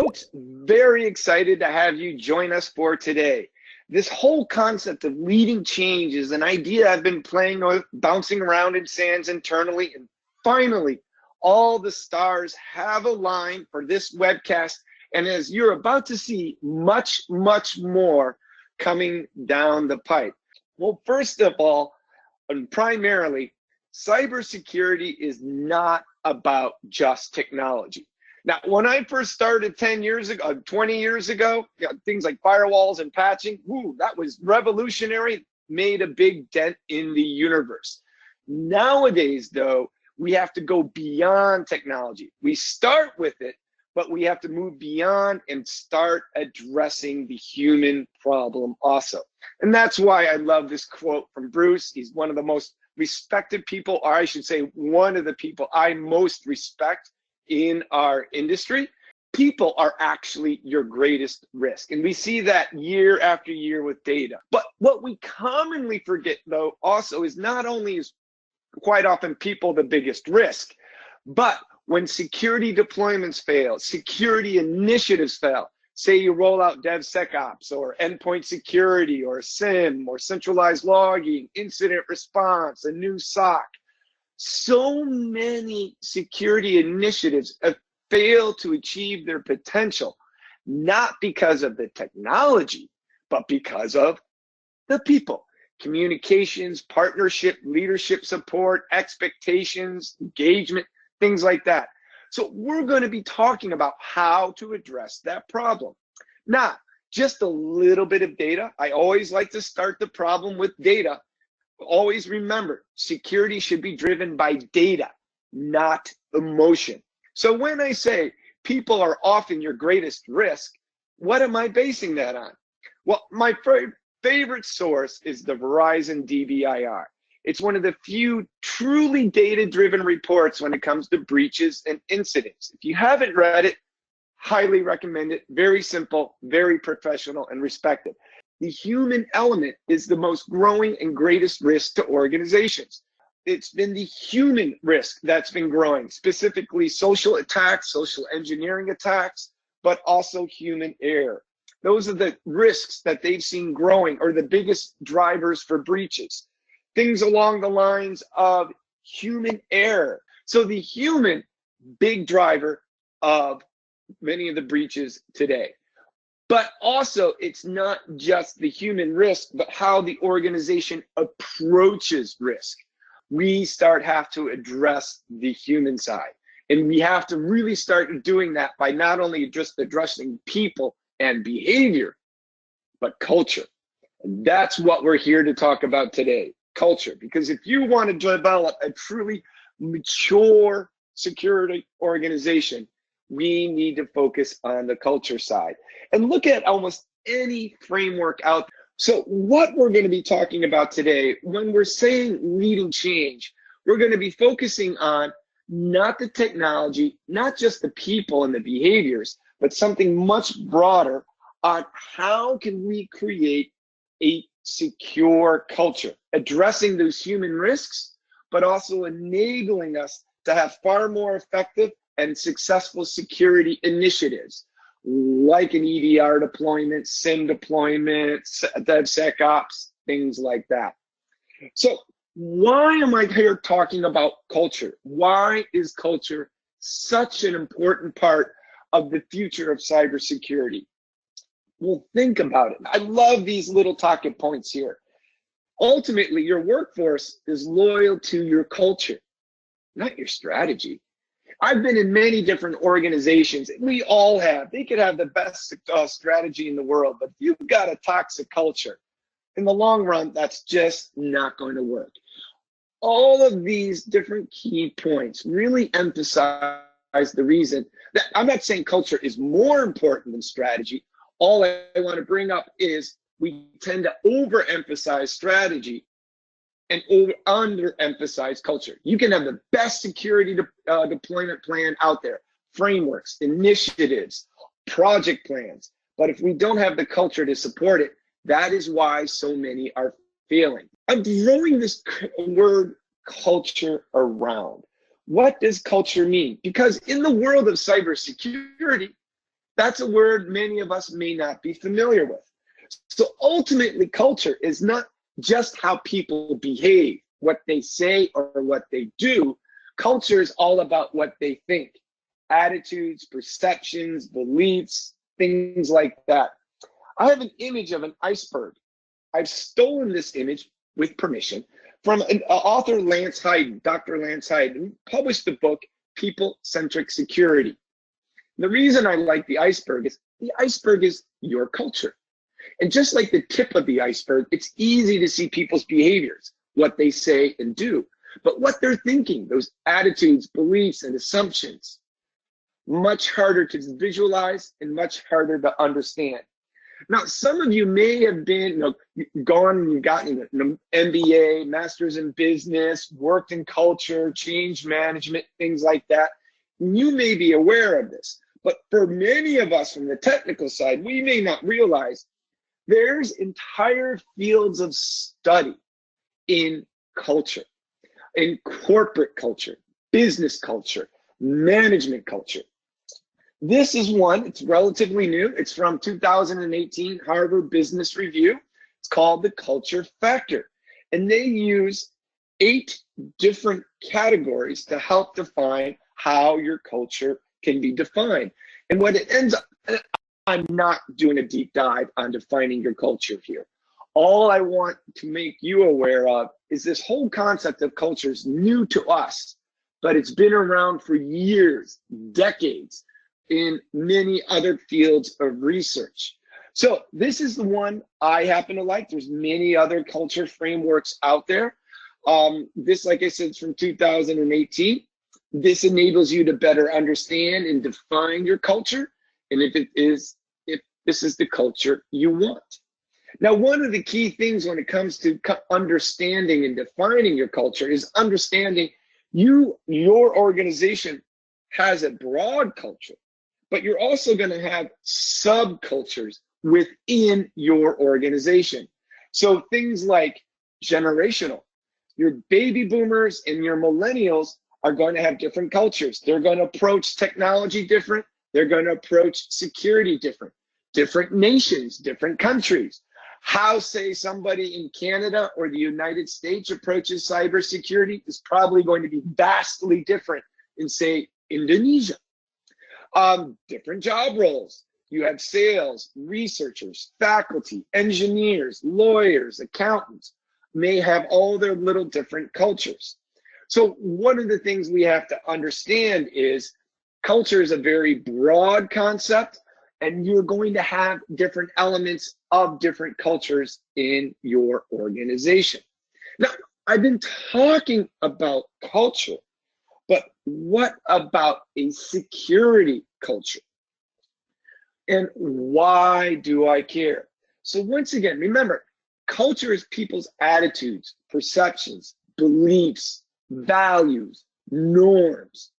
Folks, very excited to have you join us for today. This whole concept of leading change is an idea I've been playing with, bouncing around in sands internally, and finally, all the stars have aligned for this webcast. And as you're about to see, much, much more coming down the pipe. Well, first of all, and primarily, cybersecurity is not about just technology. Now, when I first started 10 years ago, 20 years ago, things like firewalls and patching, that was revolutionary, made a big dent in the universe. Nowadays, though, we have to go beyond technology. We start with it, but we have to move beyond and start addressing the human problem also. And that's why I love this quote from Bruce. He's one of the most respected people, or I should say, one of the people I most respect in our industry. People are actually your greatest risk. And we see that year after year with data. But what we commonly forget, though, also is not only is quite often people the biggest risk, but when security deployments fail, security initiatives fail, say you roll out DevSecOps or endpoint security or SIEM or centralized logging, incident response, a new SOC, so many security initiatives have failed to achieve their potential, not because of the technology, but because of the people. Communications, partnership, leadership support, expectations, engagement, things like that. So we're going to be talking about how to address that problem. Now, just a little bit of data. I always like to start the problem with data. Always remember, security should be driven by data, not emotion. So when I say people are often your greatest risk, what am I basing that on? Well, my favorite source is the Verizon DBIR. It's one of the few truly data-driven reports when it comes to breaches and incidents. If you haven't read it, highly recommend it. Very simple, very professional, and respected. The human element is the most growing and greatest risk to organizations. It's been the human risk that's been growing, specifically social attacks, social engineering attacks, but also human error. Those are the risks that they've seen growing, or the biggest drivers for breaches. Things along the lines of human error. So the human, big driver of many of the breaches today. But also, it's not just the human risk, but how the organization approaches risk. We have to address the human side. And we have to really start doing that by not only just addressing people and behavior, but culture. And that's what we're here to talk about today, culture. Because if you want to develop a truly mature security organization, we need to focus on the culture side and look at almost any framework out there. So what we're going to be talking about today, when we're saying leading change, we're going to be focusing on not the technology, not just the people and the behaviors, but something much broader on how can we create a secure culture, addressing those human risks, but also enabling us to have far more effective and successful security initiatives, like an EDR deployment, SIEM deployment, DevSecOps, things like that. So why am I here talking about culture? Why is culture such an important part of the future of cybersecurity? Well, think about it. I love these little talking points here. Ultimately, your workforce is loyal to your culture, not your strategy. I've been in many different organizations. We all have. They could have the best strategy in the world, but if you've got a toxic culture, in the long run, that's just not going to work. All of these different key points really emphasize the reason that I'm not saying culture is more important than strategy. All I want to bring up is we tend to overemphasize strategy and underemphasize culture. You can have the best security deployment plan out there, frameworks, initiatives, project plans, but if we don't have the culture to support it, that is why so many are failing. I'm throwing this word culture around. What does culture mean? Because in the world of cybersecurity, That's a word many of us may not be familiar with. So ultimately, culture is not just how people behave, what they say, or what they do. Culture is all about what they think, attitudes, perceptions, beliefs, things like that. I have an image of an iceberg. I've stolen this image with permission from an author, Lance Hyden, Dr. Lance Hyden, who published the book, People-Centric Security. The reason I like the iceberg is your culture. And just like the tip of the iceberg, it's easy to see people's behaviors, what they say and do, but what they're thinking, those attitudes, beliefs, and assumptions, much harder to visualize and much harder to understand. Now, some of you may have been, gone and gotten an MBA, master's in business, worked in culture, change management, things like that. You may be aware of this, but for many of us from the technical side, we may not realize there's entire fields of study in culture, in corporate culture, business culture, management culture. This is one, it's relatively new. It's from 2018 Harvard Business Review. It's called the Culture Factor. And they use 8 different categories to help define how your culture can be defined. And what it ends up, I'm not doing a deep dive on defining your culture here. All I want to make you aware of is this whole concept of culture is new to us, but it's been around for years, decades, in many other fields of research. So this is the one I happen to like. There's many other culture frameworks out there. This, like I said, is from 2018. This enables you to better understand and define your culture, and if this is the culture you want. Now, one of the key things when it comes to understanding and defining your culture is understanding your organization has a broad culture, but you're also going to have subcultures within your organization. So things like generational, your baby boomers and your millennials are going to have different cultures. They're going to approach technology different. They're going to approach security different. Different nations, different countries. How, say, somebody in Canada or the United States approaches cybersecurity is probably going to be vastly different in, say, Indonesia. Different job roles. You have sales, researchers, faculty, engineers, lawyers, accountants, may have all their little different cultures. So one of the things we have to understand is culture is a very broad concept, and you're going to have different elements of different cultures in your organization. Now, I've been talking about culture, but what about a security culture? And why do I care? So once again, remember, culture is people's attitudes, perceptions, beliefs, values, norms.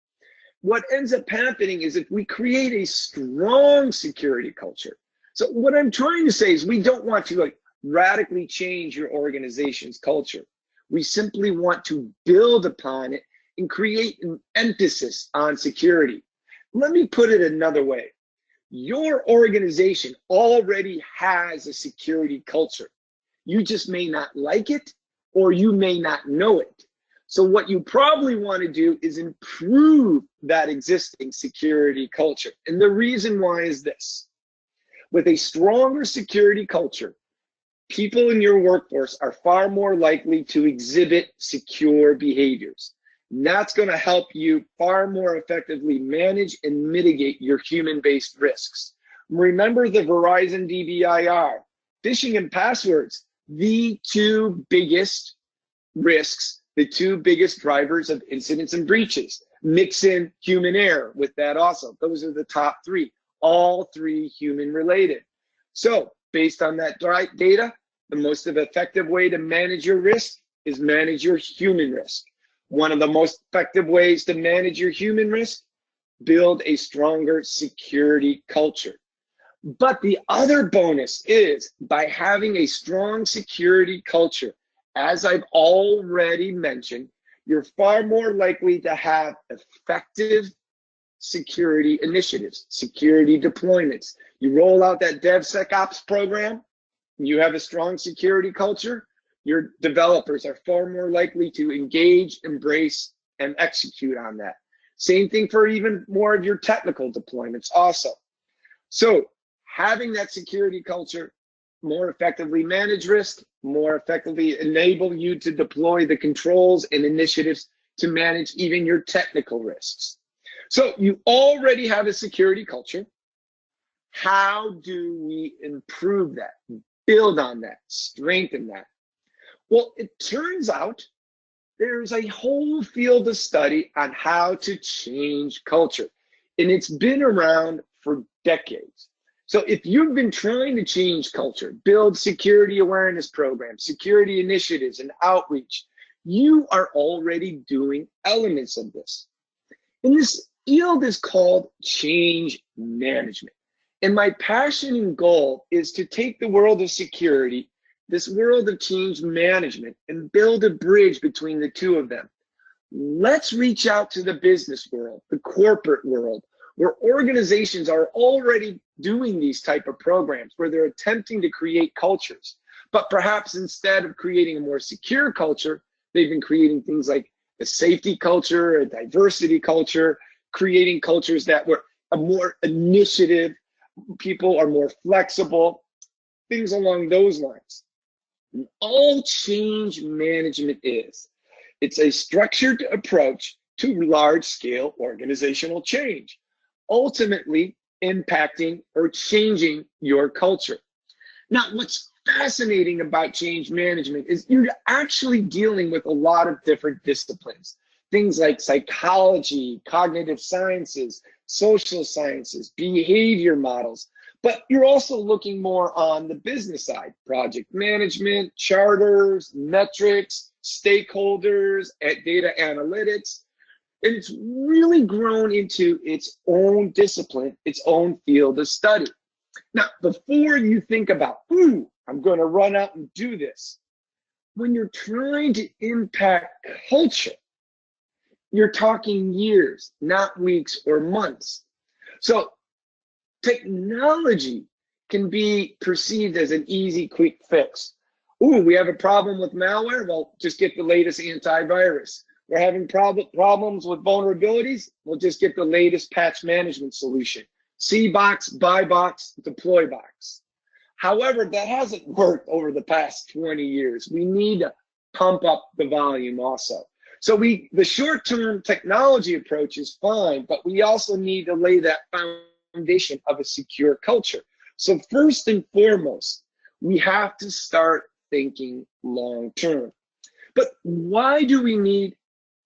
What ends up happening is if we create a strong security culture. So what I'm trying to say is we don't want to radically change your organization's culture. We simply want to build upon it and create an emphasis on security. Let me put it another way. Your organization already has a security culture. You just may not like it, or you may not know it. So what you probably want to do is improve that existing security culture. And the reason why is this. With a stronger security culture, people in your workforce are far more likely to exhibit secure behaviors. And that's going to help you far more effectively manage and mitigate your human-based risks. Remember the Verizon DBIR, phishing and passwords, the 2 biggest risks, the 2 biggest drivers of incidents and breaches. Mix in human error with that also. Those are the top 3, all 3 human related. So based on that data, the most effective way to manage your risk is manage your human risk. One of the most effective ways to manage your human risk, build a stronger security culture. But the other bonus is by having a strong security culture, as I've already mentioned, you're far more likely to have effective security initiatives, security deployments. You roll out that DevSecOps program, you have a strong security culture, your developers are far more likely to engage, embrace, and execute on that. Same thing for even more of your technical deployments also. So having that security culture more effectively manage risk, more effectively enable you to deploy the controls and initiatives to manage even your technical risks. So you already have a security culture. How do we improve that, build on that, strengthen that? Well, it turns out there's a whole field of study on how to change culture, and it's been around for decades. So if you've been trying to change culture, build security awareness programs, security initiatives, and outreach, you are already doing elements of this. And this field is called change management. And my passion and goal is to take the world of security, this world of change management, and build a bridge between the two of them. Let's reach out to the business world, the corporate world, where organizations are already doing these type of programs, where they're attempting to create cultures. But perhaps instead of creating a more secure culture, they've been creating things like a safety culture, a diversity culture, creating cultures that were a more initiative, people are more flexible, things along those lines. And all change management is, it's a structured approach to large-scale organizational change, ultimately impacting or changing your culture. Now, what's fascinating about change management is you're actually dealing with a lot of different disciplines. Things like psychology, cognitive sciences, social sciences, behavior models, but you're also looking more on the business side, project management, charters, metrics, stakeholders, data analytics. And it's really grown into its own discipline, its own field of study. Now, before you think about, ooh, I'm going to run out and do this, when you're trying to impact culture, you're talking years, not weeks or months. So technology can be perceived as an easy, quick fix. Ooh, we have a problem with malware? Well, just get the latest antivirus. We're having problems with vulnerabilities? We'll just get the latest patch management solution. See box, buy box, deploy box. However, that hasn't worked over the past 20 years. We need to pump up the volume also. So the short-term technology approach is fine, but we also need to lay that foundation of a secure culture. So first and foremost, we have to start thinking long-term. But why do we need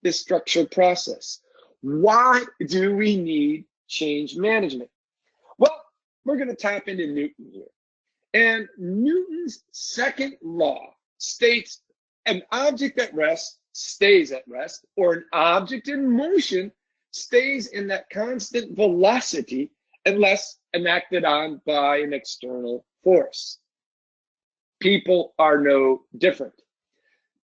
this structured process? Why do we need change management? Well, we're going to tap into Newton here. And Newton's second law states an object at rest stays at rest, or an object in motion stays in that constant velocity unless enacted on by an external force. People are no different.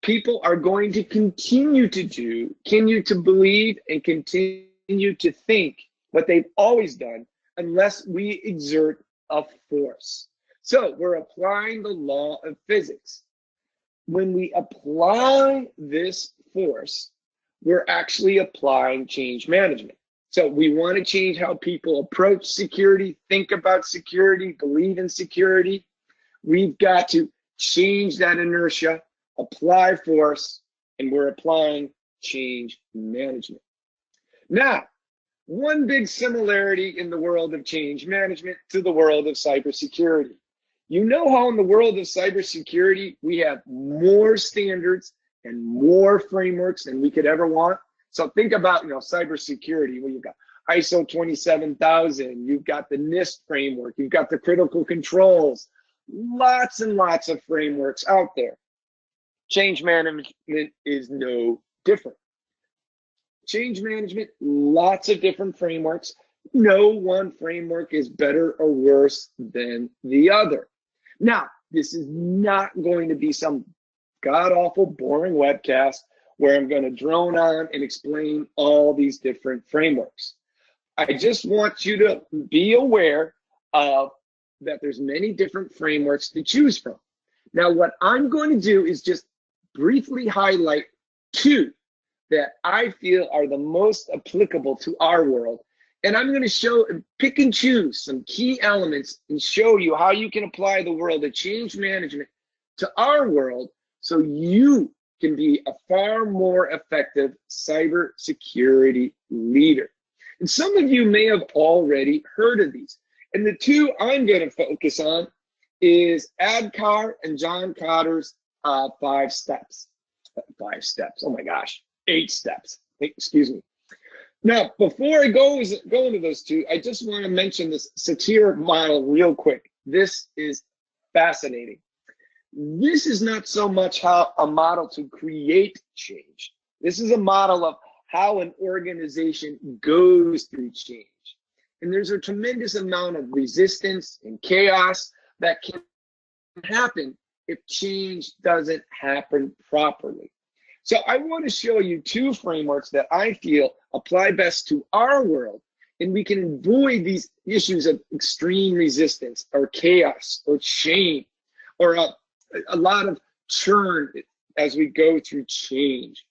People are going to continue to believe and continue to think what they've always done unless we exert a force. So we're applying the law of physics. When we apply this force, we're actually applying change management. So we want to change how people approach security, think about security, believe in security. We've got to change that inertia, apply force, and we're applying change management. Now, one big similarity in the world of change management to the world of cybersecurity. You know how in the world of cybersecurity, we have more standards and more frameworks than we could ever want. So think about, cybersecurity, where you've got ISO 27000, you've got the NIST framework, you've got the critical controls, lots and lots of frameworks out there. Change management is no different. Change management, lots of different frameworks. No one framework is better or worse than the other. Now, this is not going to be some god-awful boring webcast where I'm going to drone on and explain all these different frameworks. I just want you to be aware of that there's many different frameworks to choose from. Now, what I'm going to do is just briefly highlight two that I feel are the most applicable to our world. And I'm going to show and pick and choose some key elements and show you how you can apply the world of change management to our world so you can be a far more effective cybersecurity leader. And some of you may have already heard of these. And the two I'm going to focus on is ADKAR and John Cotter's 5 steps. 5 steps, oh my gosh, 8 steps, excuse me. Now, before I go into those two, I just want to mention this SATIR model real quick. This is fascinating. This is not so much how a model to create change. This is a model of how an organization goes through change. And there's a tremendous amount of resistance and chaos that can happen if change doesn't happen properly. So I want to show you 2 frameworks that I feel apply best to our world, and we can avoid these issues of extreme resistance or chaos or shame or a lot of churn as we go through change.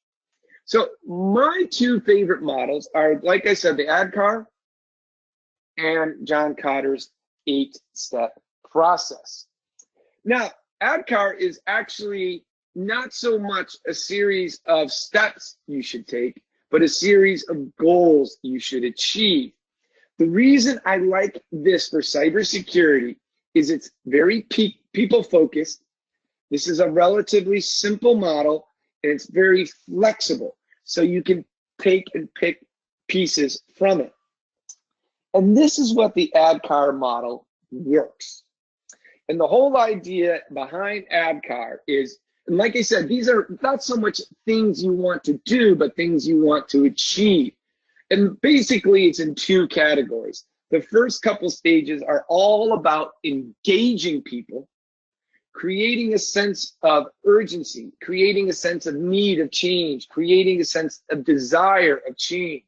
So my 2 favorite models are, like I said, the ADKAR and John Cotter's 8-step process. Now, ADKAR is actually not so much a series of steps you should take, but a series of goals you should achieve. The reason I like this for cybersecurity is it's very people-focused. This is a relatively simple model, and it's very flexible, so you can take and pick pieces from it. And this is what the ADKAR model works. And the whole idea behind ADKAR is, and like I said, these are not so much things you want to do, but things you want to achieve. And basically, it's in 2 categories. The first couple stages are all about engaging people, creating a sense of urgency, creating a sense of need of change, creating a sense of desire of change.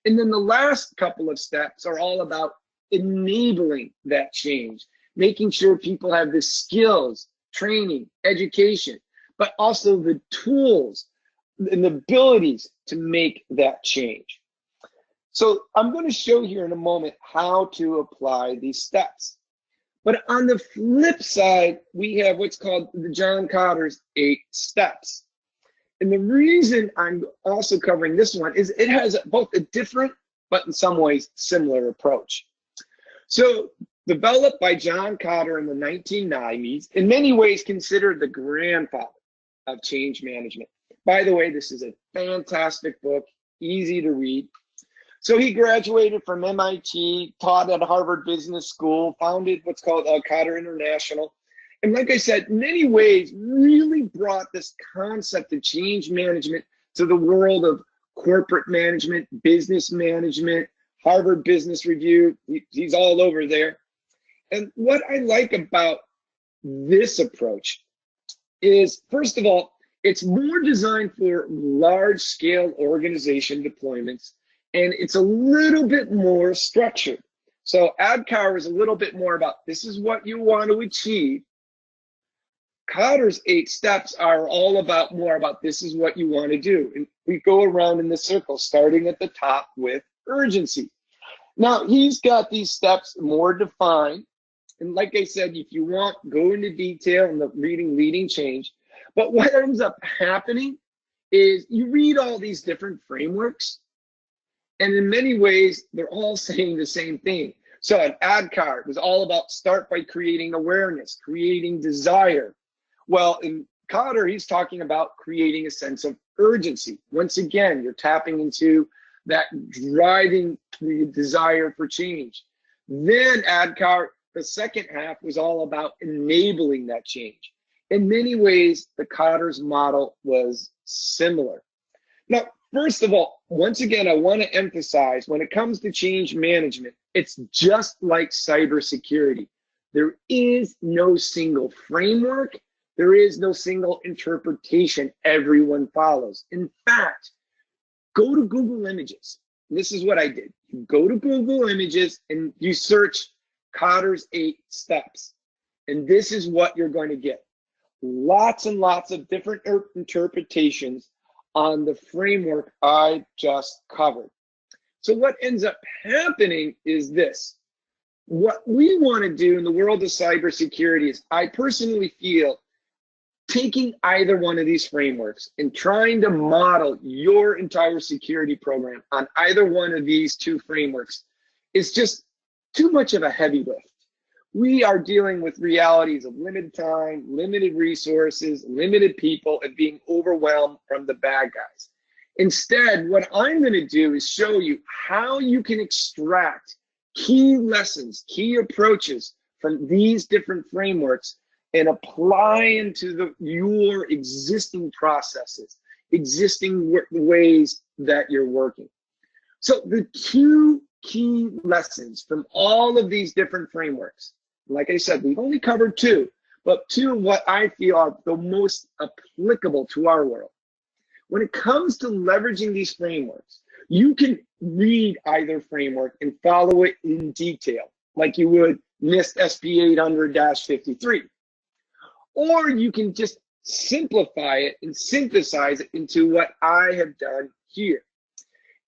And then the last couple of steps are all about enabling that change, making sure people have the skills, training, education, but also the tools and the abilities to make that change. So I'm going to show here in a moment how to apply these steps. But on the flip side, we have what's called the John Cotter's 8 steps. And the reason I'm also covering this one is it has both a different, but in some ways similar approach. So developed by John Cotter in the 1990s, in many ways considered the grandfather of change management. By the way, this is a fantastic book, easy to read. So he graduated from MIT, taught at Harvard Business School, founded what's called Cotter International. And like I said, in many ways, really brought this concept of change management to the world of corporate management, business management, Harvard Business Review. He's all over there. And what I like about this approach is, first of all, it's more designed for large-scale organization deployments, and it's a little bit more structured. So ADKAR is a little bit more about this is what you want to achieve. Cotter's 8 steps are all about more about this is what you want to do. And we go around in the circle, starting at the top with urgency. Now, he's got these steps more defined. And like I said, if you want, go into detail in the reading Leading Change. But what ends up happening is you read all these different frameworks, and in many ways, they're all saying the same thing. So an ADKAR was all about start by creating awareness, creating desire. Well, in Cotter, he's talking about creating a sense of urgency. Once again, you're tapping into that driving the desire for change. Then ADKAR, the second half, was all about enabling that change. In many ways, the Cotter's model was similar. Now, first of all, once again, I want to emphasize when it comes to change management, it's just like cybersecurity. There is no single framework. There is no single interpretation everyone follows. In fact, go to Google Images. This is what I did. You go to Google Images and you search Kotter's 8 steps. And this is what you're going to get. Lots and lots of different interpretations on the framework I just covered. So what ends up happening is this. What we want to do in the world of cybersecurity is, I personally feel, taking either one of these frameworks and trying to model your entire security program on either one of these two frameworks is just too much of a heavy lift. We are dealing with realities of limited time, limited resources, limited people, and being overwhelmed from the bad guys. Instead, what I'm going to do is show you how you can extract key lessons, key approaches from these different frameworks and apply into your existing processes, existing ways that you're working. So the two key lessons from all of these different frameworks, like I said, we've only covered two, but two of what I feel are the most applicable to our world. When it comes to leveraging these frameworks, you can read either framework and follow it in detail, like you would NIST SP 800-53. Or you can just simplify it and synthesize it into what I have done here.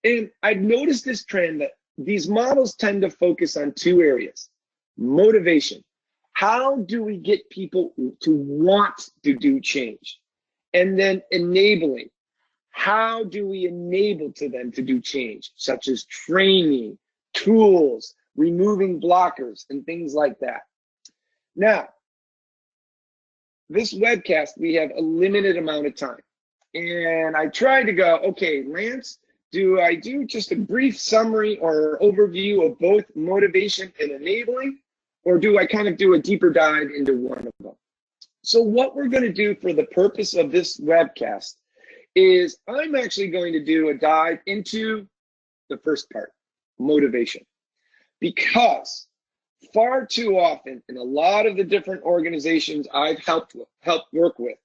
And I've noticed this trend that these models tend to focus on two areas. Motivation. How do we get people to want to do change? And then enabling. How do we enable to them to do change, such as training, tools, removing blockers, and things like that. Now, this webcast, we have a limited amount of time. And I tried to go, okay, Lance, do I do just a brief summary or overview of both motivation and enabling? Or do I kind of do a deeper dive into one of them? So what we're going to do for the purpose of this webcast is I'm actually going to do a dive into the first part, motivation. Because far too often, in a lot of the different organizations I've helped work with,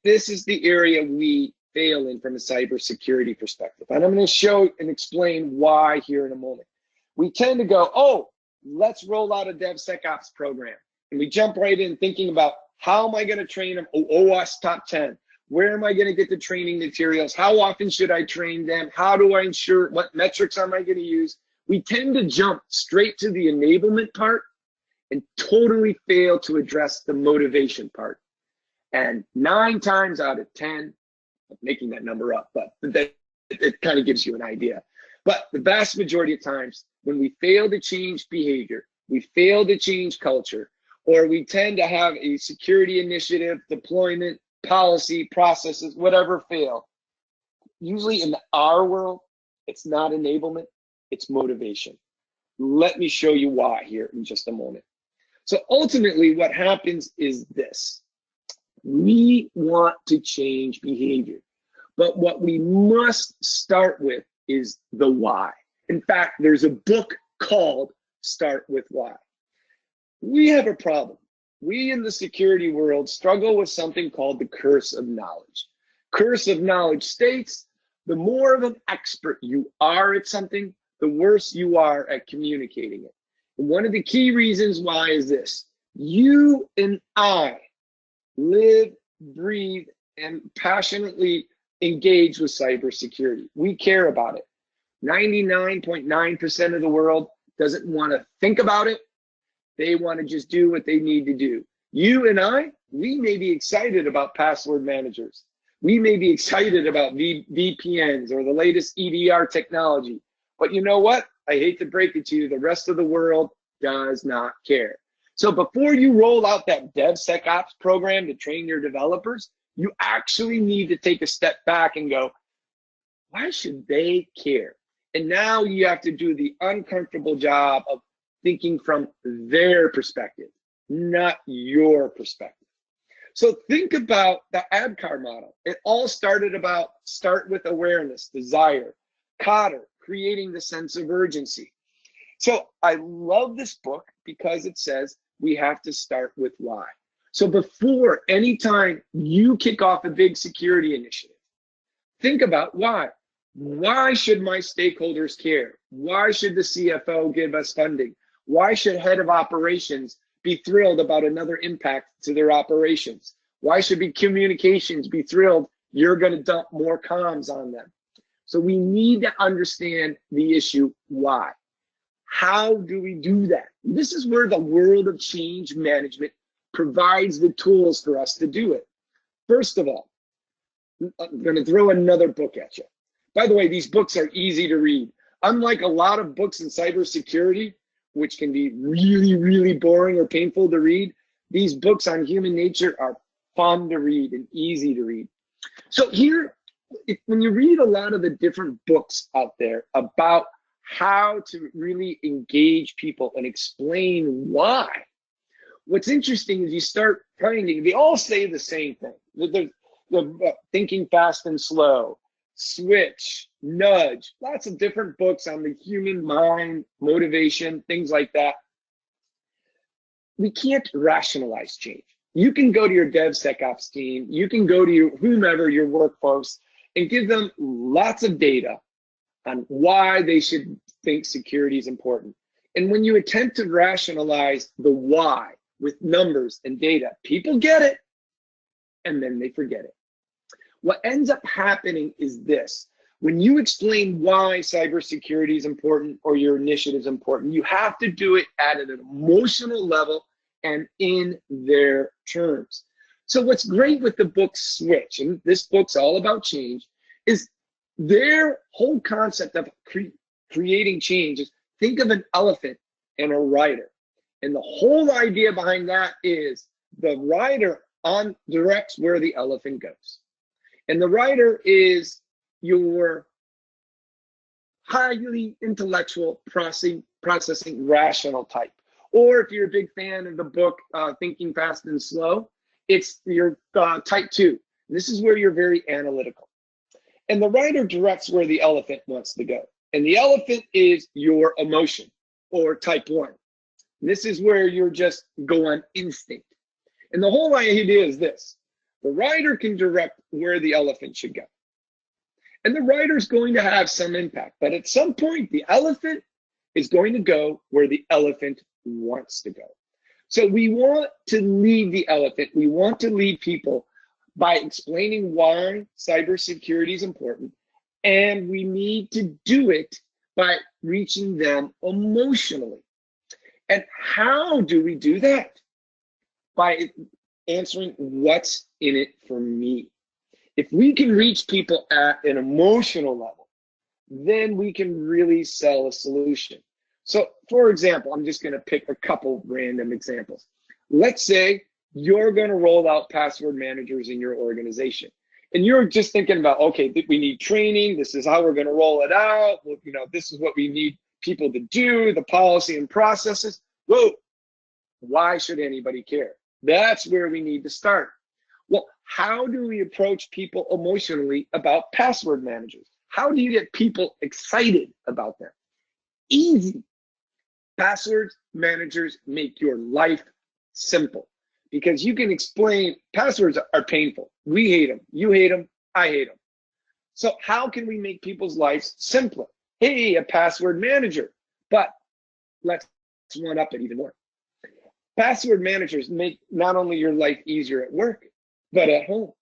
this is the area we fail in from a cybersecurity perspective. And I'm going to show and explain why here in a moment. We tend to go, oh, let's roll out a DevSecOps program. And we jump right in thinking about, how am I going to train them? Oh, OWASP top 10. Where am I going to get the training materials? How often should I train them? How do I ensure, what metrics am I going to use? We tend to jump straight to the enablement part and totally fail to address the motivation part. And 9 times out of 10, I'm making that number up, but it kind of gives you an idea. But the vast majority of times, when we fail to change behavior, we fail to change culture, or we tend to have a security initiative, deployment, policy, processes, whatever fail. Usually in our world, it's not enablement, it's motivation. Let me show you why here in just a moment. So ultimately what happens is this. We want to change behavior, but what we must start with is the why. In fact, there's a book called Start With Why. We have a problem. We in the security world struggle with something called the curse of knowledge. Curse of knowledge states, the more of an expert you are at something, the worse you are at communicating it. And one of the key reasons why is this. You and I live, breathe, and passionately engage with cybersecurity. We care about it. 99.9% of the world doesn't want to think about it. They want to just do what they need to do. You and I, we may be excited about password managers. We may be excited about VPNs or the latest EDR technology. But you know what? I hate to break it to you, the rest of the world does not care. So before you roll out that DevSecOps program to train your developers, you actually need to take a step back and go, why should they care? And now you have to do the uncomfortable job of thinking from their perspective, not your perspective. So think about the ADKAR model. It all started about start with awareness, desire, Kotter, creating the sense of urgency. So I love this book because it says we have to start with why. So before any time you kick off a big security initiative, think about why. Why should my stakeholders care? Why should the CFO give us funding? Why should head of operations be thrilled about another impact to their operations? Why should communications be thrilled you're going to dump more comms on them? So we need to understand the issue why. How do we do that? This is where the world of change management provides the tools for us to do it. First of all, I'm going to throw another book at you. By the way, these books are easy to read. Unlike a lot of books in cybersecurity, which can be really, really boring or painful to read, these books on human nature are fun to read and easy to read. So here, when you read a lot of the different books out there about how to really engage people and explain why, what's interesting is you start finding, they all say the same thing. The thinking fast and slow, switch, nudge, lots of different books on the human mind, motivation, things like that. We can't rationalize change. You can go to your DevSecOps team, you can go to whomever, your workforce, and give them lots of data on why they should think security is important. And when you attempt to rationalize the why with numbers and data, people get it, and then they forget it. What ends up happening is this. When you explain why cybersecurity is important or your initiative is important, you have to do it at an emotional level and in their terms. So what's great with the book Switch, and this book's all about change, is their whole concept of creating change is think of an elephant and a rider. And the whole idea behind that is the rider directs where the elephant goes. And the rider is your highly intellectual, processing, rational type. Or if you're a big fan of the book, Thinking Fast and Slow, it's your type 2. This is where you're very analytical. And the rider directs where the elephant wants to go. And the elephant is your emotion, or type 1. This is where you're just go on instinct. And the whole idea is this. The rider can direct where the elephant should go. And the rider's going to have some impact. But at some point, the elephant is going to go where the elephant wants to go. So we want to lead the elephant. We want to lead people by explaining why cybersecurity is important. And we need to do it by reaching them emotionally. And how do we do that? By answering what's in it for me. If we can reach people at an emotional level, then we can really sell a solution. So for example, I'm just gonna pick a couple random examples. Let's say you're gonna roll out password managers in your organization. And you're just thinking about, okay, we need training. This is how we're gonna roll it out. Well, this is what we need people to do, the policy and processes. Whoa, why should anybody care? That's where we need to start. Well, how do we approach people emotionally about password managers? How do you get people excited about them? Easy. Password managers make your life simple because you can explain passwords are painful. We hate them. You hate them. I hate them. So how can we make people's lives simpler? Hey, a password manager, but let's one up it even more. Password managers make not only your life easier at work, but at home.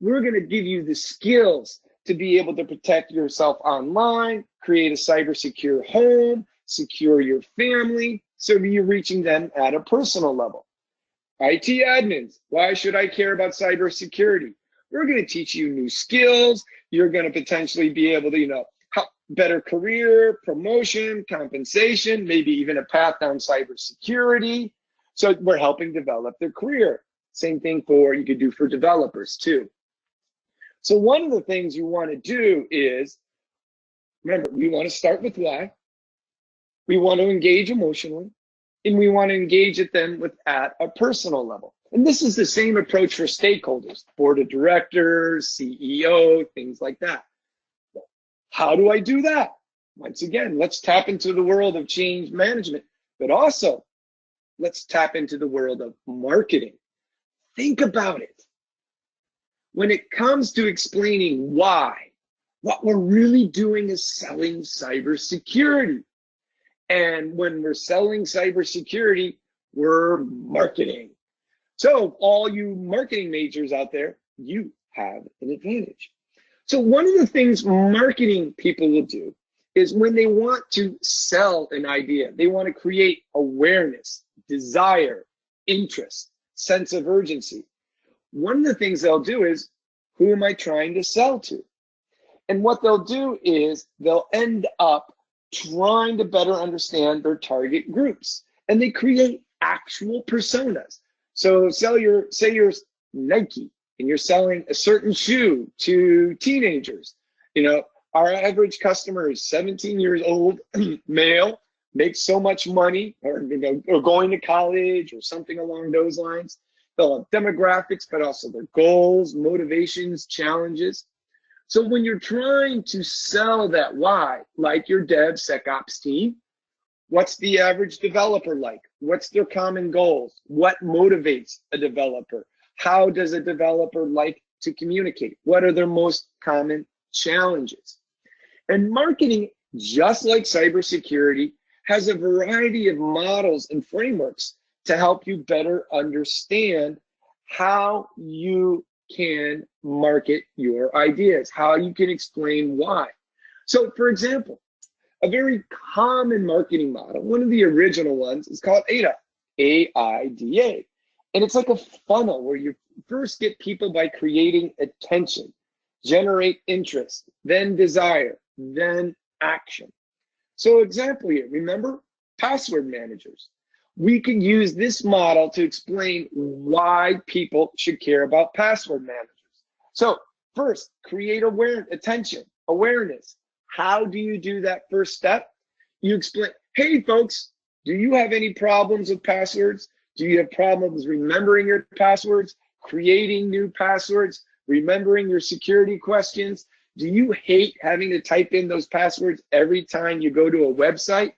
We're going to give you the skills to be able to protect yourself online, create a cyber secure home, secure your family, so you're reaching them at a personal level. IT admins, why should I care about cybersecurity? We're going to teach you new skills. You're going to potentially be able to, better career, promotion, compensation, maybe even a path down cybersecurity. So we're helping develop their career. Same thing you could do for developers too. So one of the things you want to do is, remember, we want to start with why. We want to engage emotionally, and we want to engage it then at a personal level. And this is the same approach for stakeholders, board of directors, CEO, things like that. How do I do that? Once again, let's tap into the world of change management, but also let's tap into the world of marketing. Think about it. When it comes to explaining why, What we're really doing is selling cybersecurity. And when we're selling cybersecurity, we're marketing. So all you marketing majors out there, you have an advantage. So one of the things marketing people will do is when they want to sell an idea, they want to create awareness, desire, interest, sense of urgency. One of the things they'll do is, who am I trying to sell to? And what they'll do is they'll end up trying to better understand their target groups. And they create actual personas. So say you're Nike and you're selling a certain shoe to teenagers. You know, our average customer is 17 years old, male, makes so much money, or going to college or something along those lines. They'll have demographics, but also their goals, motivations, challenges. So when you're trying to sell that why, like your DevSecOps team, what's the average developer like? What's their common goals? What motivates a developer? How does a developer like to communicate? What are their most common challenges? And marketing, just like cybersecurity, has a variety of models and frameworks to help you better understand how you can market your ideas, how you can explain why. So for example, a very common marketing model, one of the original ones, is called AIDA, A-I-D-A. And it's like a funnel where you first get people by creating attention, generate interest, then desire, then action. So example here, remember password managers. We could use this model to explain why people should care about password managers. So first, create attention, awareness. How do you do that first step? You explain, hey folks, do you have any problems with passwords? Do you have problems remembering your passwords, creating new passwords, remembering your security questions? Do you hate having to type in those passwords every time you go to a website?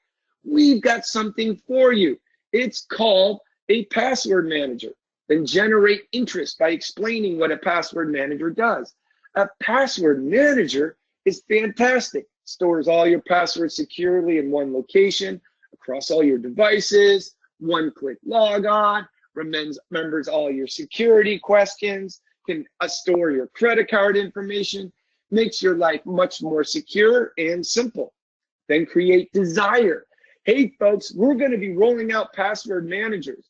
We've got something for you. It's called a password manager. Then generate interest by explaining what a password manager does. A password manager is fantastic. Stores all your passwords securely in one location, across all your devices, one-click log on, remembers all your security questions, can store your credit card information, makes your life much more secure and simple. Then create desire. Hey folks, we're going to be rolling out password managers.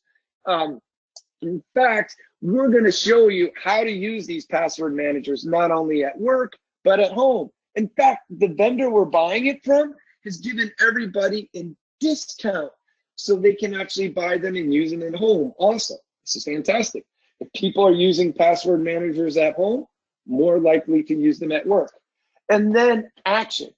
In fact, we're going to show you how to use these password managers, not only at work, but at home. In fact, the vendor we're buying it from has given everybody a discount so they can actually buy them and use them at home also. This is fantastic. If people are using password managers at home, more likely to use them at work. And then action.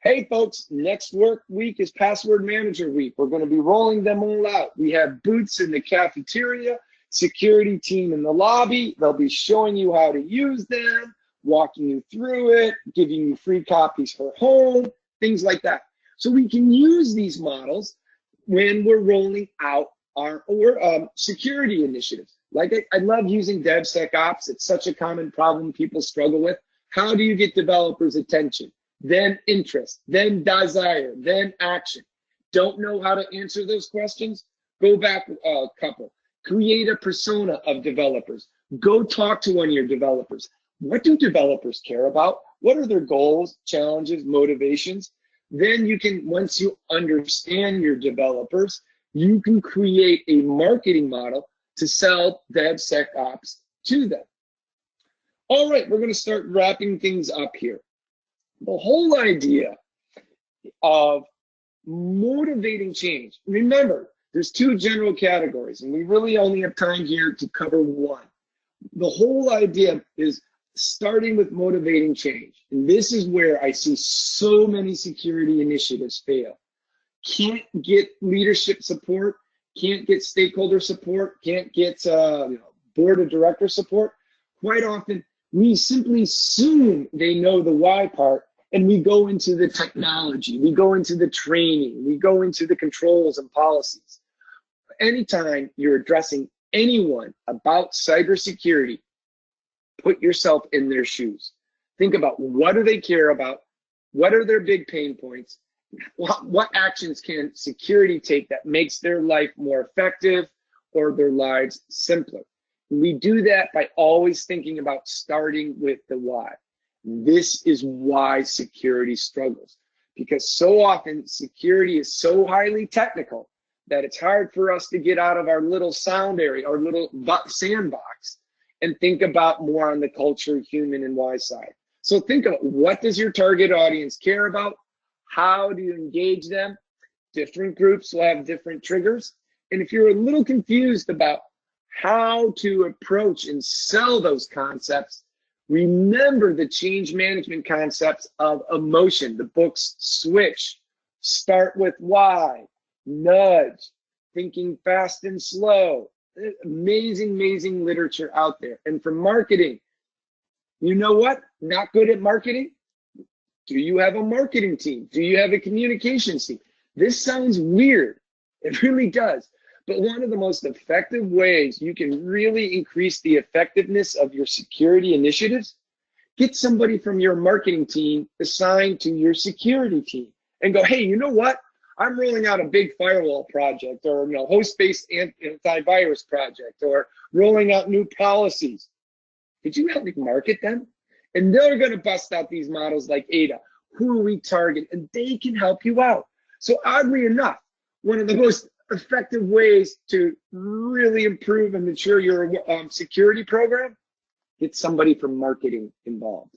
Hey folks, next work week is password manager week. We're going to be rolling them all out. We have booths in the cafeteria, security team in the lobby. They'll be showing you how to use them, walking you through it, giving you free copies for home, things like that. So we can use these models when we're rolling out our security initiatives. Like I love using DevSecOps. It's such a common problem people struggle with. How do you get developers' attention? Then interest, then desire, then action. Don't know how to answer those questions? Go back a couple. Create a persona of developers. Go talk to one of your developers. What do developers care about? What are their goals, challenges, motivations? Then you can, once you understand your developers, you can create a marketing model to sell DevSecOps to them. All right, we're going to start wrapping things up here. The whole idea of motivating change. Remember, there's two general categories, and we really only have time here to cover one. The whole idea is starting with motivating change. And this is where I see so many security initiatives fail. Can't get leadership support, can't get stakeholder support, can't get board of director support. Quite often, we simply assume they know the why part, and we go into the technology, we go into the training, we go into the controls and policies. Anytime you're addressing anyone about cybersecurity, put yourself in their shoes. Think about what do they care about? What are their big pain points? What actions can security take that makes their life more effective or their lives simpler? We do that by always thinking about starting with the why. This is why security struggles, because so often security is so highly technical that it's hard for us to get out of our little sound area, our little sandbox, and think about more on the culture, human, and why side. So think about, what does your target audience care about? How do you engage them? Different groups will have different triggers. And if you're a little confused about how to approach and sell those concepts, remember the change management concepts of emotion, the books Switch, Start with Why, Nudge, Thinking Fast and Slow. Amazing, amazing literature out there. And for marketing, you know what? Not good at marketing? Do you have a marketing team? Do you have a communications team? This sounds weird. It really does. But one of the most effective ways you can really increase the effectiveness of your security initiatives, get somebody from your marketing team assigned to your security team and go, hey, you know what? I'm rolling out a big firewall project, or host-based antivirus project, or rolling out new policies. Could you help me market them? And they're going to bust out these models like Ada. Who are we targeting? And they can help you out. So oddly enough, one of the most effective ways to really improve and mature your security program, get somebody from marketing involved.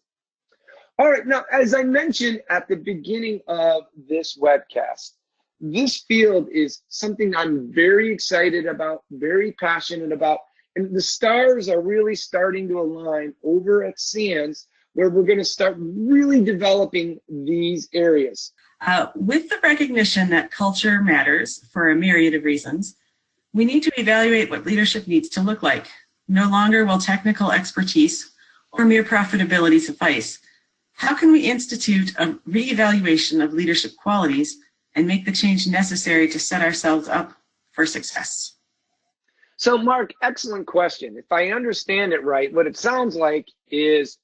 All right, now, as I mentioned at the beginning of this webcast, this field is something I'm very excited about, very passionate about, and the stars are really starting to align over at SANS, where we're going to start really developing these areas. With the recognition that culture matters for a myriad of reasons, we need to evaluate what leadership needs to look like. No longer will technical expertise or mere profitability suffice. How can we institute a reevaluation of leadership qualities and make the change necessary to set ourselves up for success? So, Mark, excellent question. If I understand it right, what it sounds like is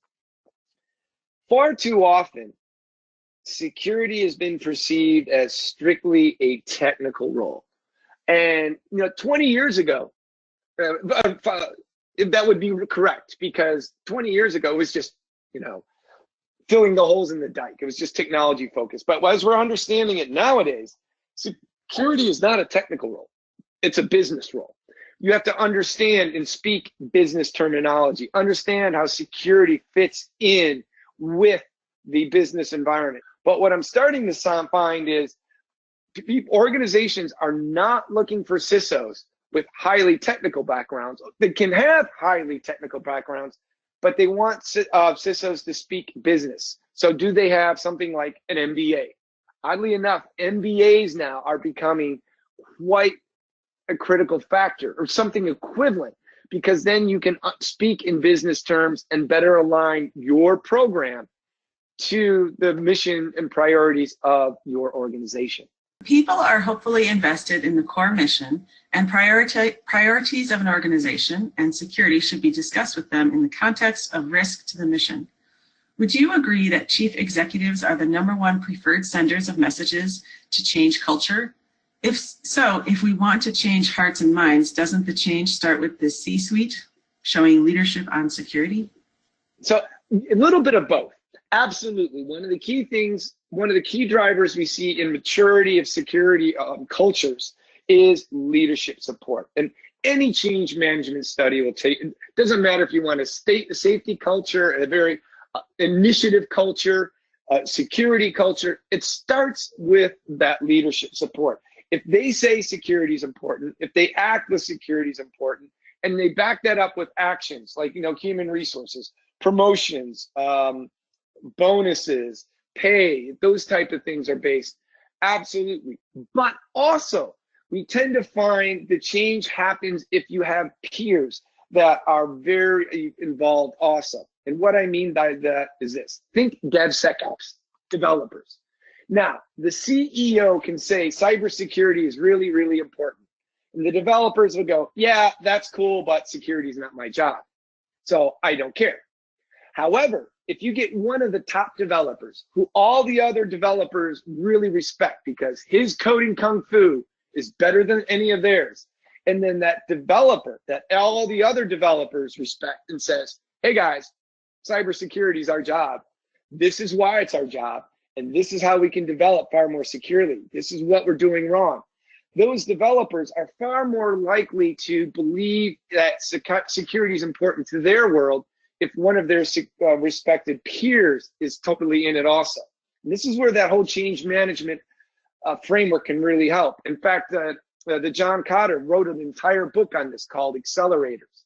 far too often, security has been perceived as strictly a technical role. And 20 years ago, that would be correct, because 20 years ago it was just, filling the holes in the dike. It was just technology focused. But as we're understanding it nowadays, security is not a technical role. It's a business role. You have to understand and speak business terminology, understand how security fits in with the business environment. But what I'm starting to find is organizations are not looking for CISOs with highly technical backgrounds. They can have highly technical backgrounds, but they want CISOs to speak business. So do they have something like an MBA? Oddly enough, MBAs now are becoming quite a critical factor, or something equivalent, because then you can speak in business terms and better align your program to the mission and priorities of your organization. People are hopefully invested in the core mission and priorities of an organization, and security should be discussed with them in the context of risk to the mission. Would you agree that chief executives are the #1 preferred senders of messages to change culture? If so, if we want to change hearts and minds, doesn't the change start with the C-suite showing leadership on security? So a little bit of both. Absolutely. One of the key things, one of the key drivers we see in maturity of security cultures is leadership support. And any change management study will take, it doesn't matter if you want a safety culture, a very initiative culture, security culture, it starts with that leadership support. If they say security is important, if they act with security is important, and they back that up with actions like, human resources, promotions, bonuses, pay, those type of things are based. Absolutely. But also, we tend to find the change happens if you have peers that are very involved also. And what I mean by that is this. Think DevSecOps, developers. Now, the CEO can say cybersecurity is really, really important. And the developers will go, yeah, that's cool, but security is not my job. So I don't care. However, if you get one of the top developers who all the other developers really respect because his coding kung fu is better than any of theirs, and then that developer that all the other developers respect and says, hey guys, cybersecurity is our job. This is why it's our job. And this is how we can develop far more securely. This is what we're doing wrong. Those developers are far more likely to believe that security is important to their world if one of their respected peers is totally in it also. And this is where that whole change management framework can really help. In fact, the John Cotter wrote an entire book on this called Accelerators.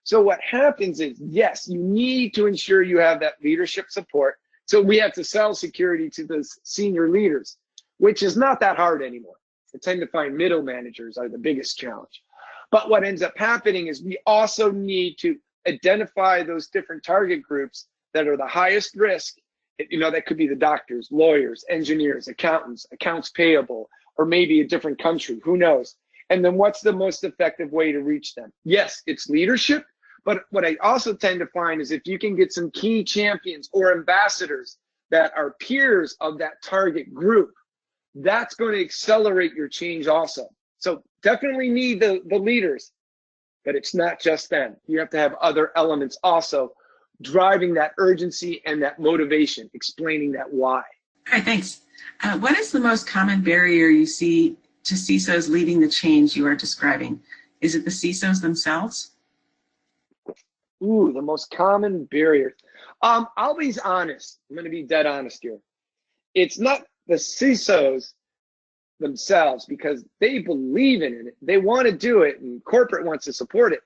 So what happens is, yes, you need to ensure you have that leadership support. So we have to sell security to the senior leaders, which is not that hard anymore. I tend to find middle managers are the biggest challenge. But what ends up happening is we also need to identify those different target groups that are the highest risk. You know, that could be the doctors, lawyers, engineers, accountants, accounts payable, or maybe a different country, who knows? And then what's the most effective way to reach them? Yes, it's leadership, but what I also tend to find is if you can get some key champions or ambassadors that are peers of that target group, that's going to accelerate your change also. So definitely need the leaders, but it's not just them. You have to have other elements also driving that urgency and that motivation, explaining that why. All right, thanks. What is the most common barrier you see to CISOs leading the change you are describing? Is it the CISOs themselves? Ooh, the most common barrier. I'll be honest. I'm going to be dead honest here. It's not the CISOs themselves because they believe in it. They want to do it, and corporate wants to support it.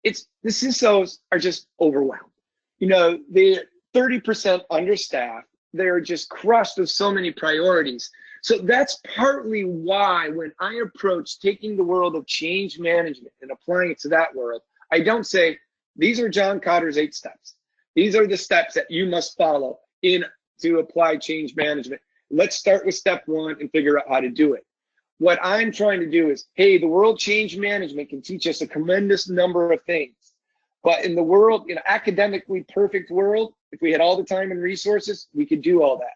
It's the CISOs are just overwhelmed. You know, they're 30% understaffed. They're just crushed with so many priorities. So that's partly why when I approach taking the world of change management and applying it to that world, I don't say, these are John Cotter's 8 steps. These are the steps that you must follow in to apply change management. Let's start with step 1 and figure out how to do it. What I'm trying to do is, hey, the world change management can teach us a tremendous number of things. But in the world, in an academically perfect world, if we had all the time and resources, we could do all that.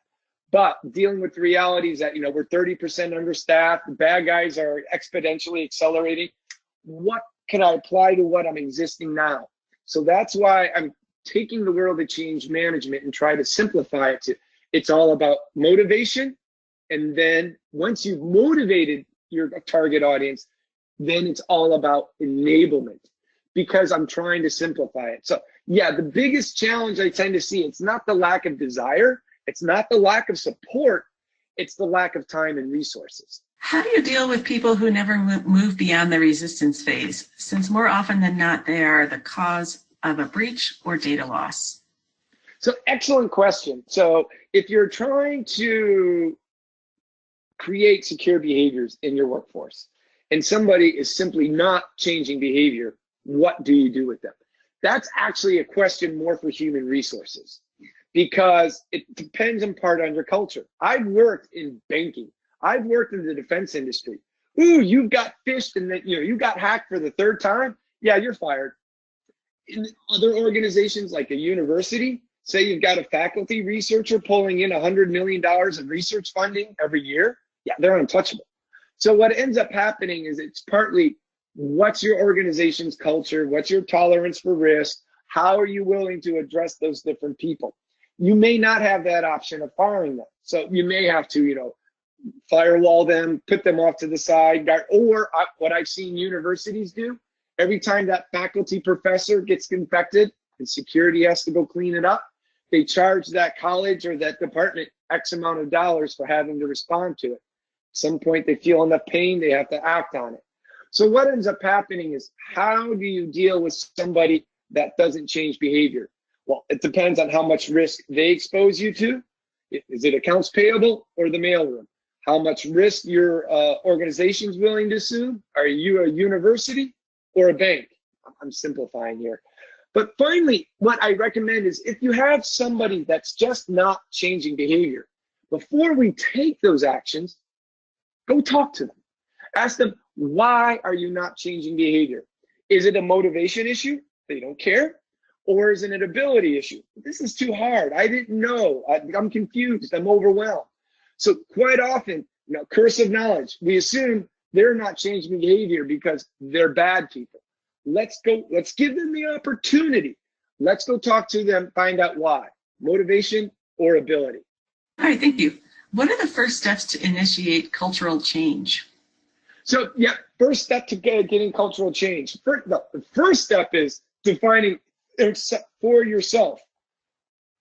But dealing with the realities that, you know, we're 30% understaffed, the bad guys are exponentially accelerating. What can I apply to what I'm existing now? So that's why I'm taking the world of change management and try to simplify it to, it's all about motivation. And then once you've motivated your target audience, then it's all about enablement, because I'm trying to simplify it. So yeah, the biggest challenge I tend to see, it's not the lack of desire, it's not the lack of support, it's the lack of time and resources. How do you deal with people who never move beyond the resistance phase, since more often than not, they are the cause of a breach or data loss? So excellent question. So if you're trying to create secure behaviors in your workforce and somebody is simply not changing behavior, what do you do with them? That's actually a question more for human resources, because it depends in part on your culture. I've worked in banking. I've worked in the defense industry. Ooh, you got phished and then, you know, you got hacked for the 3rd time. Yeah, you're fired. In other organizations like a university, say you've got a faculty researcher pulling in $100 million of research funding every year. Yeah, they're untouchable. So what ends up happening is it's partly what's your organization's culture, what's your tolerance for risk, how are you willing to address those different people? You may not have that option of firing them. So you may have to, you know, firewall them, put them off to the side, or what I've seen universities do, every time that faculty professor gets infected and security has to go clean it up, they charge that college or that department X amount of dollars for having to respond to it. At some point they feel enough pain, they have to act on it. So what ends up happening is, how do you deal with somebody that doesn't change behavior? Well, it depends on how much risk they expose you to. Is it accounts payable or the mailroom? How much risk your organization's willing to assume? Are you a university or a bank? I'm simplifying here. But finally, what I recommend is, if you have somebody that's just not changing behavior, before we take those actions, go talk to them. Ask them, why are you not changing behavior? Is it a motivation issue? They don't care. Or is it an ability issue? This is too hard. I didn't know. I'm confused. I'm overwhelmed. So quite often, cursive knowledge, we assume they're not changing behavior because they're bad people. Let's give them the opportunity. Let's go talk to them, find out why. Motivation or ability. All right, thank you. What are the first steps to initiate cultural change? So, yeah, first step to getting cultural change. The first step is defining for yourself,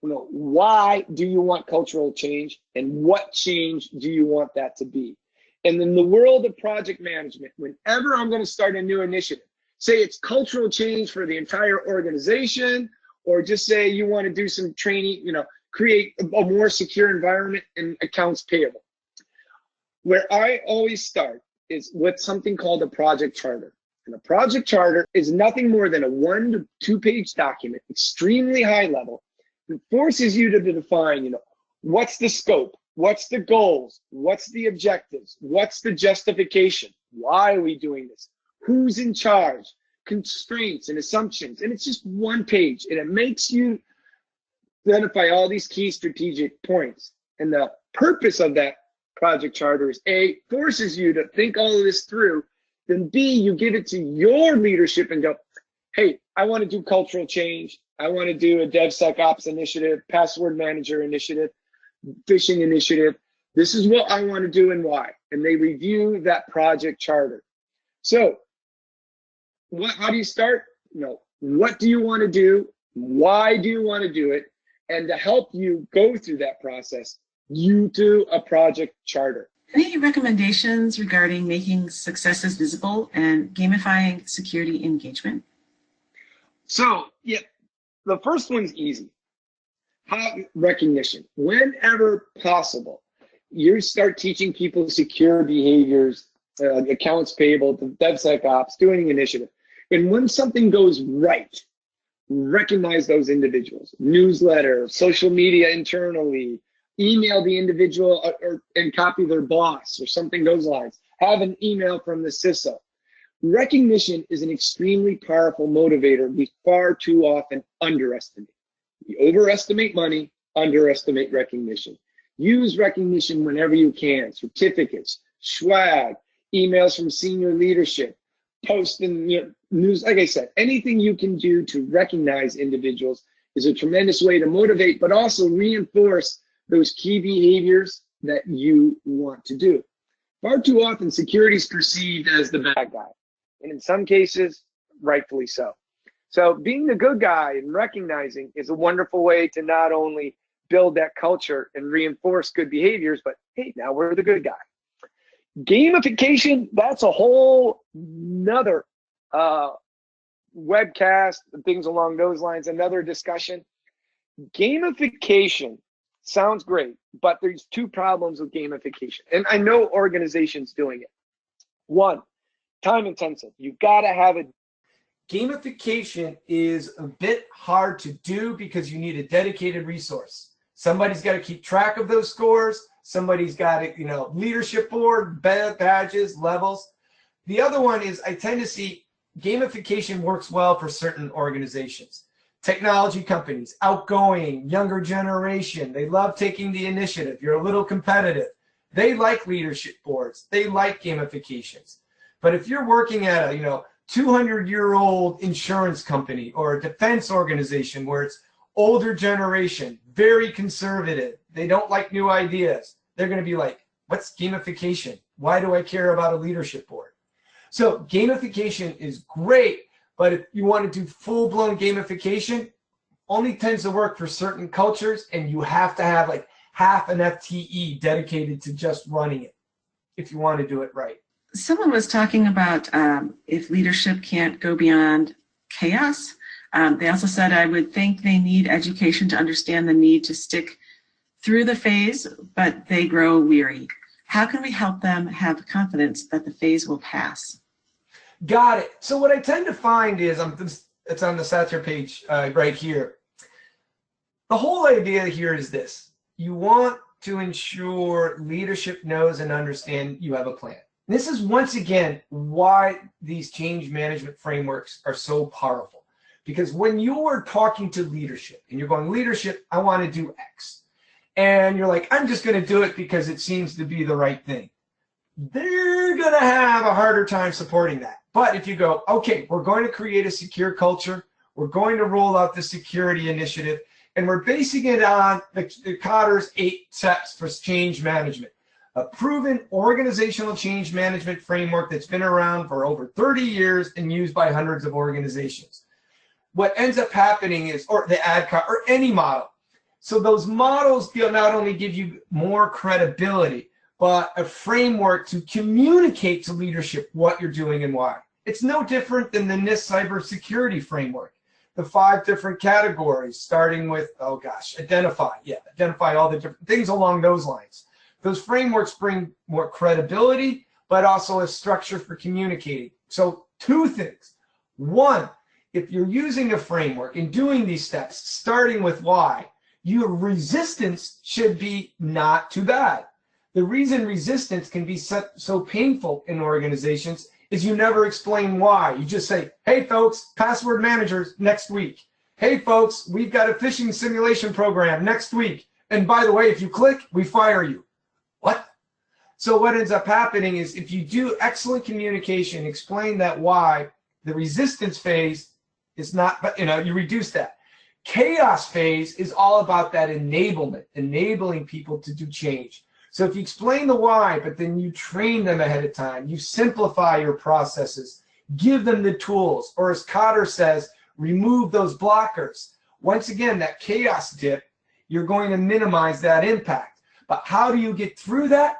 why do you want cultural change and what change do you want that to be? And in the world of project management, whenever I'm going to start a new initiative, say it's cultural change for the entire organization, or just say you want to do some training, create a more secure environment in accounts payable. Where I always start is with something called a project charter. And a project charter is nothing more than a 1 to 2 page document, extremely high level. It forces you to define, what's the scope, what's the goals, what's the objectives, what's the justification, why are we doing this, who's in charge, constraints and assumptions. And it's just 1 page, and it makes you identify all these key strategic points. And the purpose of that project charter is A, forces you to think all of this through, then B, you give it to your leadership and go, hey, I want to do cultural change. I want to do a DevSecOps initiative, password manager initiative, phishing initiative. This is what I want to do and why. And they review that project charter. So how do you start? What do you want to do? Why do you want to do it? And to help you go through that process, you do a project charter. Any recommendations regarding making successes visible and gamifying security engagement? So, yeah, the first one's easy. Recognition. Whenever possible, you start teaching people secure behaviors, accounts payable, DevSecOps, doing an initiative. And when something goes right, recognize those individuals. Newsletter, social media internally, email the individual and copy their boss or something those lines. Have an email from the CISO. Recognition is an extremely powerful motivator we far too often underestimate. We overestimate money, underestimate recognition. Use recognition whenever you can. Certificates, swag, emails from senior leadership, post in news. Like I said, anything you can do to recognize individuals is a tremendous way to motivate, but also reinforce those key behaviors that you want to do. Far too often, security is perceived as the bad guy, and in some cases, rightfully so. So being the good guy and recognizing is a wonderful way to not only build that culture and reinforce good behaviors, but hey, now we're the good guy. Gamification, that's a whole nother webcast and things along those lines, another discussion. Gamification sounds great, but there's 2 problems with gamification. And I know organizations doing it. 1, time intensive. You've got to have it. Gamification is a bit hard to do because you need a dedicated resource. Somebody's got to keep track of those scores. Somebody's got to, leadership board, badges, levels. The other one is I tend to see gamification works well for certain organizations. Technology companies, outgoing, younger generation, they love taking the initiative. You're a little competitive. They like leadership boards. They like gamifications. But if you're working at a, 200-year-old insurance company or a defense organization where it's older generation, very conservative, they don't like new ideas, they're going to be like, what's gamification? Why do I care about a leadership board? So gamification is great, but if you want to do full-blown gamification, only tends to work for certain cultures, and you have to have like half an FTE dedicated to just running it if you want to do it right. Someone was talking about if leadership can't go beyond chaos. They also said, I would think they need education to understand the need to stick through the phase, but they grow weary. How can we help them have confidence that the phase will pass? Got it. So what I tend to find is, it's on the Satire page right here. The whole idea here is this. You want to ensure leadership knows and understand you have a plan. This is once again why these change management frameworks are so powerful. Because when you're talking to leadership and you're going, leadership, I want to do X. And you're like, I'm just going to do it because it seems to be the right thing. They're going to have a harder time supporting that. But if you go, okay, we're going to create a secure culture. We're going to roll out the security initiative. And we're basing it on the Cotter's 8 steps for change management. A proven organizational change management framework that's been around for over 30 years and used by hundreds of organizations. What ends up happening is, or the ADCOT, or any model. So those models not only give you more credibility, but a framework to communicate to leadership what you're doing and why. It's no different than the NIST cybersecurity framework. The 5 different categories, starting with, oh gosh, identify all the different things along those lines. Those frameworks bring more credibility, but also a structure for communicating. So 2 things. 1, if you're using a framework and doing these steps, starting with why, your resistance should be not too bad. The reason resistance can be so painful in organizations is you never explain why. You just say, hey folks, password managers next week. Hey folks, we've got a phishing simulation program next week. And by the way, if you click, we fire you. What? So what ends up happening is if you do excellent communication, explain that why, the resistance phase is not, but you reduce that. Chaos phase is all about that enablement, enabling people to do change. So if you explain the why, but then you train them ahead of time, you simplify your processes, give them the tools, or as Cotter says, remove those blockers. Once again, that chaos dip, you're going to minimize that impact. But how do you get through that?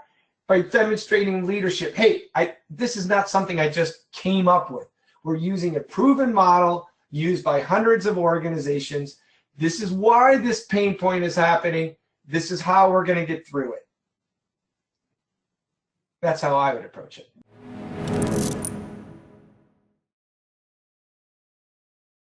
By demonstrating leadership. Hey, this is not something I just came up with. We're using a proven model used by hundreds of organizations. This is why this pain point is happening. This is how we're going to get through it. That's how I would approach it.